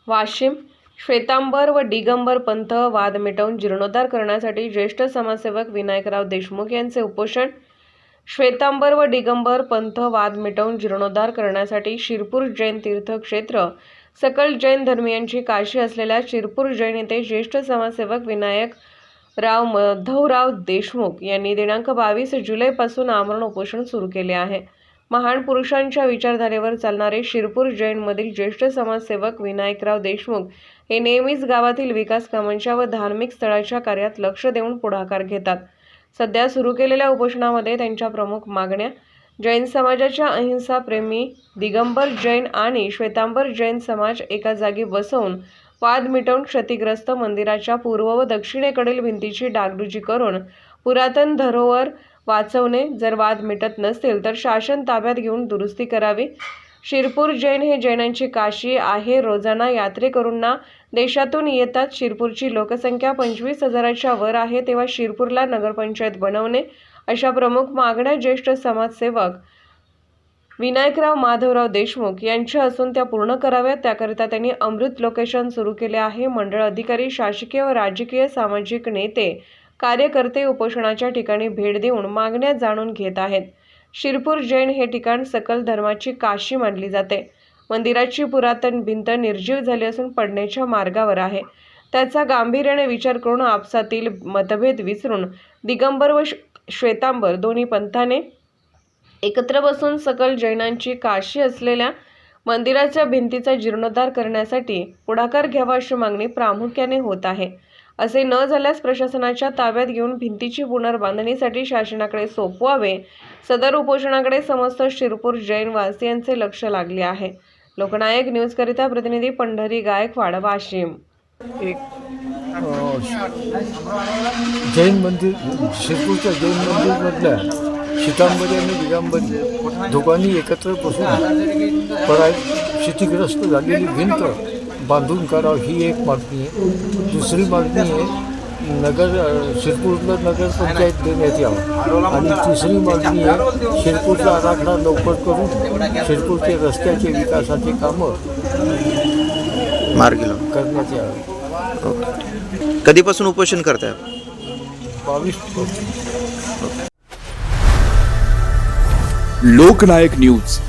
वाशिम श्वेतांबर व दिगंबर पंथ वाद मिटवून जीर्णोद्धार करण्यासाठी ज्येष्ठ समाजसेवक विनायकराव देशमुख यांचे उपोषण। श्वेतांबर व दिगंबर पंथ वाद मिटवून जीर्णोद्धार करण्यासाठी शिरपूर जैन तीर्थक्षेत्र सकल जैन धर्मीयांची काशी असलेल्या शिरपूर जैन येथे ज्येष्ठ समाजसेवक विनायकराव माधवराव देशमुख यांनी दिनांक 22 जुलैपासून आमरण उपोषण सुरू केले आहे। महान पुरुषांच्या विचारधारेवर चालणारे शिरपूर जैनमधील ज्येष्ठ समाजसेवक विनायकराव देशमुख हे नेहमीच गावातील विकास कामांच्या व धार्मिक स्थळाच्या कार्यात लक्ष देऊन पुढाकार घेतात। सध्या सुरू केलेल्या उपोषणामध्ये त्यांच्या प्रमुख मागण्या जैन समाजाच्या अहिंसा प्रेमी दिगंबर जैन आणि श्वेतांबर जैन समाज एका जागी बसवून वाद मिटवून क्षतिग्रस्त मंदिराच्या पूर्व व दक्षिणेकडील भिंतीची डागडुजी करून पुरातन धरोहर वाचवणे, जर वाद मिटत नसतील तर शासन ताब्यात घेऊन दुरुस्ती करावी। शिरपूर जैन हे जैनांची काशी आहे। रोजाना यात्रेकरूंना देशातून येतात। शिरपूरची लोकसंख्या 25,000च्या वर आहे, तेव्हा शिरपूरला नगरपंचायत बनवणे अशा प्रमुख मागण्या ज्येष्ठ समाजसेवक विनायकराव माधवराव देशमुख यांच्या असून त्या पूर्ण कराव्यात। त्याकरिता त्यांनी अमृत लोकेशन सुरू केले आहे। मंडळ अधिकारी, शासकीय व राजकीय सामाजिक नेते, कार्यकर्ते उपोषणाच्या ठिकाणी भेट देऊन मागण्या जाणून घेत आहेत। शिरपूर जैन हे ठिकाण सकल धर्माची काशी मानली जाते। मंदिराची पुरातन भिंत निर्जीव झाली असून पडण्याच्या मार्गावर आहे। त्याचा गांभीर्याने विचार करून आपसातील मतभेद विसरून दिगंबर व श्वेतांबर दोन्ही पंथाने एकत्र बसून सकल जैनांची काशी असलेल्या मंदिराच्या भिंतीचा जीर्णोद्धार करण्यासाठी पुढाकार घ्यावा अशी मागणी प्रामुख्याने होत आहे। असे न झाल्यास प्रशासनाच्या ताब्यात घेऊन भिंतीची पुनर्बांधणीसाठी शासनाकडे सोपवावे। सदर उपोषणाकडे समस्त शिरपूर जैन वासियांचे लक्ष लागले आहे। लोकनायक न्यूज करिता प्रतिनिधी पंढरी गायकवाड, वाशिम। एक जैन मंदिर, शिरपूरच्या जैन मंदिरमधल्या श्वेतांबरी आणि दिगंबरी दोघांनी एकत्र बसून क्षतिग्रस्त झालेली भिंत बांधून करावं ही एक मागणी आहे। दुसरी मागणी आहे शिरपूरला नगरपंचायत देण्यात यावं आणि तिसरी मागणी आहे शिरपूरचा आराखडा लवकर करून शिरपूरचे रस्त्याचे विकासाची कामं मार्गी करण्यात यावी। कधीपासून उपोषण करताय? 22 लोकनायक न्यूज